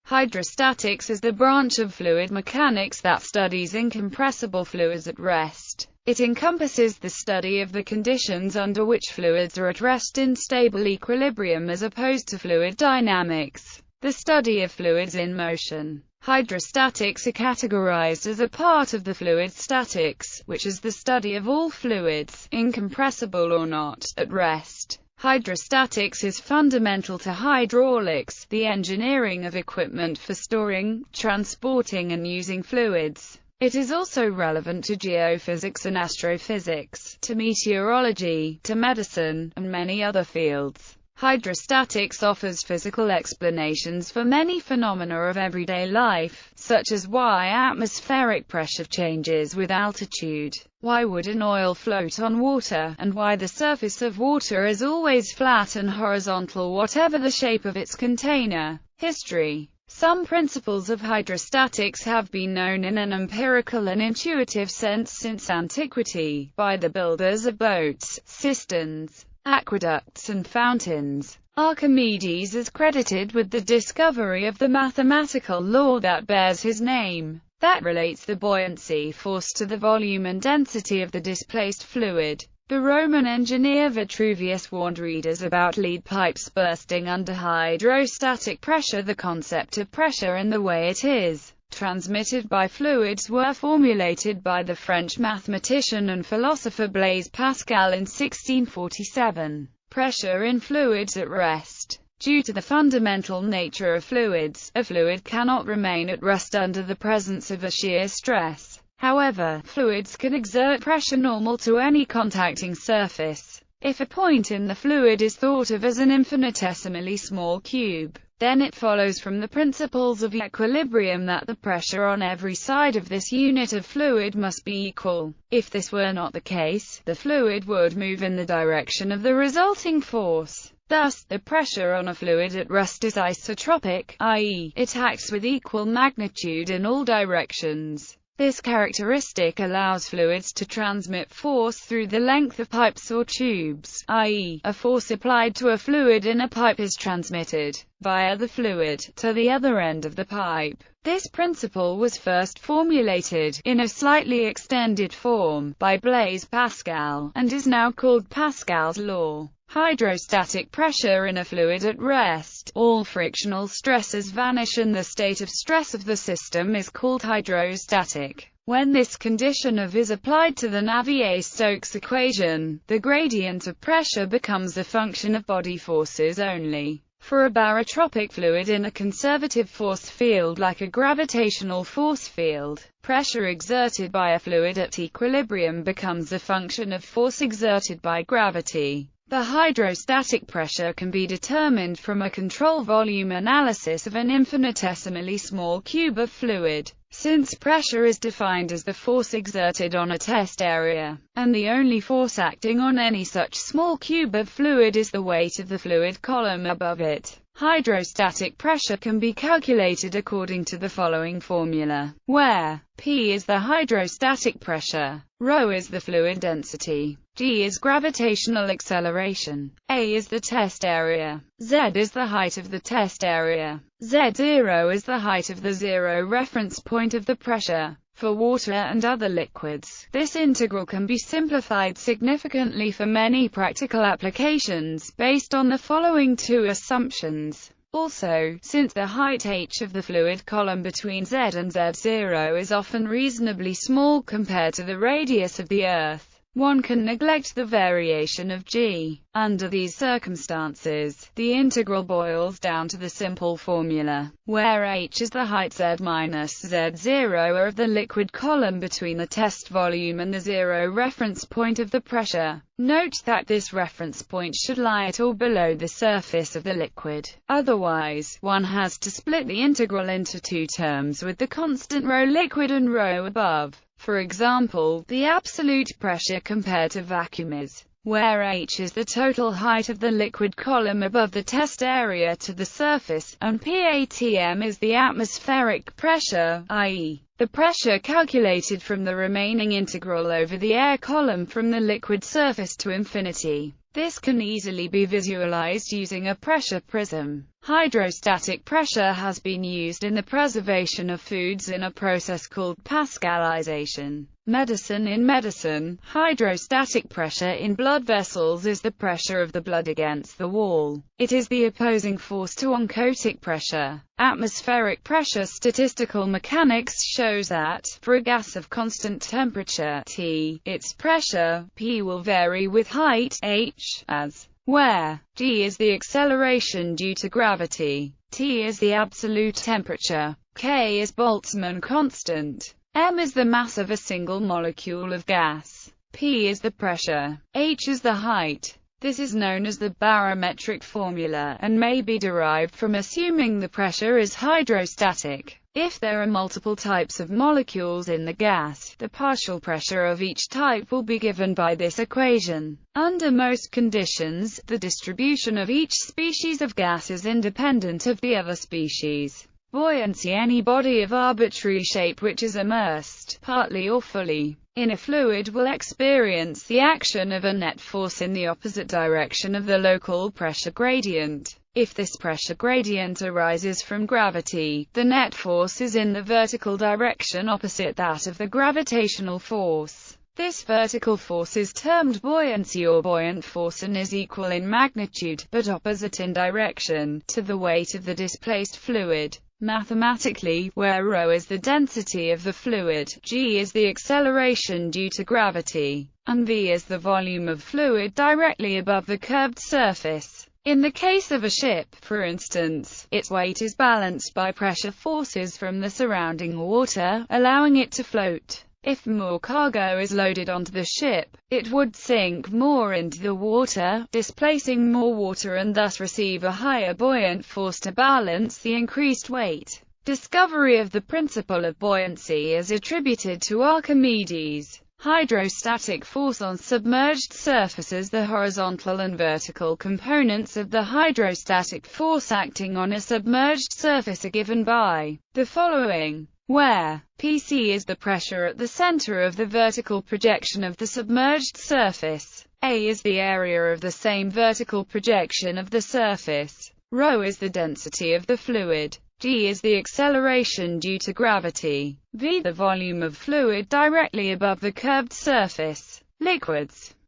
Hydrostatics is the branch of fluid mechanics that studies incompressible fluids at rest. It encompasses the study of the conditions under which fluids are at rest in stable equilibrium as opposed to fluid dynamics, the study of fluids in motion. Hydrostatics are categorized as a part of the fluid statics, which is the study of all fluids, incompressible or not, at rest. Hydrostatics is fundamental to hydraulics, the engineering of equipment for storing, transporting and using fluids. It is also relevant to geophysics and astrophysics, to meteorology, to medicine, and many other fields. Hydrostatics offers physical explanations for many phenomena of everyday life, such as why atmospheric pressure changes with altitude, why wood and oil float on water, and why the surface of water is always flat and horizontal whatever the shape of its container. History. Some principles of hydrostatics have been known in an empirical and intuitive sense since antiquity, by the builders of boats, cisterns, aqueducts and fountains. Archimedes is credited with the discovery of the mathematical law that bears his name, that relates the buoyancy force to the volume and density of the displaced fluid. The Roman engineer Vitruvius warned readers about lead pipes bursting under hydrostatic pressure. The concept of pressure and the way it is transmitted by fluids were formulated by the French mathematician and philosopher Blaise Pascal in 1647. Pressure in fluids at rest. Due to the fundamental nature of fluids, a fluid cannot remain at rest under the presence of a shear stress. However, fluids can exert pressure normal to any contacting surface. If a point in the fluid is thought of as an infinitesimally small cube, then it follows from the principles of equilibrium that the pressure on every side of this unit of fluid must be equal. If this were not the case, the fluid would move in the direction of the resulting force. Thus, the pressure on a fluid at rest is isotropic, i.e., it acts with equal magnitude in all directions. This characteristic allows fluids to transmit force through the length of pipes or tubes, i.e., a force applied to a fluid in a pipe is transmitted, via the fluid, to the other end of the pipe. This principle was first formulated, in a slightly extended form, by Blaise Pascal, and is now called Pascal's law. Hydrostatic pressure in a fluid at rest. All frictional stresses vanish and the state of stress of the system is called hydrostatic. When this condition of is applied to the Navier-Stokes equation, the gradient of pressure becomes a function of body forces only. For a barotropic fluid in a conservative force field like a gravitational force field, pressure exerted by a fluid at equilibrium becomes a function of force exerted by gravity. The hydrostatic pressure can be determined from a control volume analysis of an infinitesimally small cube of fluid, since pressure is defined as the force exerted on a test area, and the only force acting on any such small cube of fluid is the weight of the fluid column above it. Hydrostatic pressure can be calculated according to the following formula, where P is the hydrostatic pressure, ρ is the fluid density, G is gravitational acceleration, A is the test area, Z is the height of the test area, Z0 is the height of the zero reference point of the pressure. For water and other liquids, this integral can be simplified significantly for many practical applications, based on the following two assumptions. Also, since the height h of the fluid column between Z and Z0 is often reasonably small compared to the radius of the Earth, one can neglect the variation of g. Under these circumstances, the integral boils down to the simple formula, where h is the height Z minus Z0 of the liquid column between the test volume and the zero reference point of the pressure. Note that this reference point should lie at or below the surface of the liquid. Otherwise, one has to split the integral into two terms with the constant ρ liquid and ρ above. For example, the absolute pressure compared to vacuum is, where h is the total height of the liquid column above the test area to the surface, and PATM is the atmospheric pressure, i.e., the pressure calculated from the remaining integral over the air column from the liquid surface to infinity. This can easily be visualized using a pressure prism. Hydrostatic pressure has been used in the preservation of foods in a process called Pascalization. In medicine, hydrostatic pressure in blood vessels is the pressure of the blood against the wall. It is the opposing force to oncotic pressure. Atmospheric pressure statistical mechanics shows that, for a gas of constant temperature, T, its pressure, P, will vary with height, h, as where g is the acceleration due to gravity, T is the absolute temperature, K is Boltzmann constant, m is the mass of a single molecule of gas, P is the pressure, h is the height. This is known as the barometric formula, and may be derived from assuming the pressure is hydrostatic. If there are multiple types of molecules in the gas, the partial pressure of each type will be given by this equation. Under most conditions, the distribution of each species of gas is independent of the other species. Buoyancy any body of arbitrary shape which is immersed, partly or fully, in a fluid will experience the action of a net force in the opposite direction of the local pressure gradient. If this pressure gradient arises from gravity, the net force is in the vertical direction opposite that of the gravitational force. This vertical force is termed buoyancy or buoyant force and is equal in magnitude, but opposite in direction, to the weight of the displaced fluid. Mathematically, where ρ is the density of the fluid, g is the acceleration due to gravity, and v is the volume of fluid directly above the curved surface. In the case of a ship, for instance, its weight is balanced by pressure forces from the surrounding water, allowing it to float. If more cargo is loaded onto the ship, it would sink more into the water, displacing more water and thus receive a higher buoyant force to balance the increased weight. Discovery of the principle of buoyancy is attributed to Archimedes. Hydrostatic force on submerged surfaces. The horizontal and vertical components of the hydrostatic force acting on a submerged surface are given by the following, where Pc is the pressure at the center of the vertical projection of the submerged surface, A is the area of the same vertical projection of the surface, ρ is the density of the fluid, g is the acceleration due to gravity, v the volume of fluid directly above the curved surface.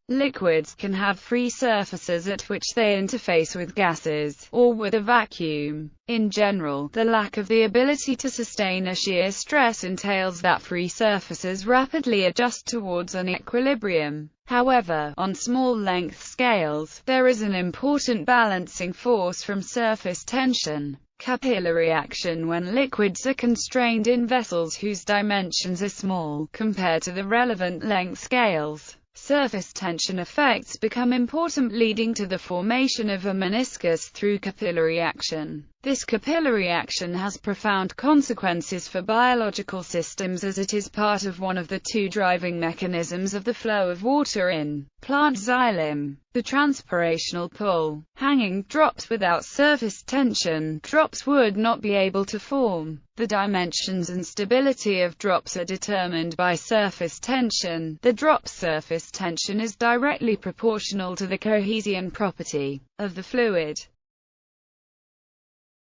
Liquids can have free surfaces at which they interface with gases, or with a vacuum. In general, the lack of the ability to sustain a shear stress entails that free surfaces rapidly adjust towards an equilibrium. However, on small-length scales, there is an important balancing force from surface tension. Capillary action when liquids are constrained in vessels whose dimensions are small, compared to the relevant length scales. Surface tension effects become important, leading to the formation of a meniscus through capillary action. This capillary action has profound consequences for biological systems as it is part of one of the two driving mechanisms of the flow of water in plant xylem. The transpirational pull. Hanging drops without surface tension, drops would not be able to form. The dimensions and stability of drops are determined by surface tension. The drop's surface tension is directly proportional to the cohesion property of the fluid.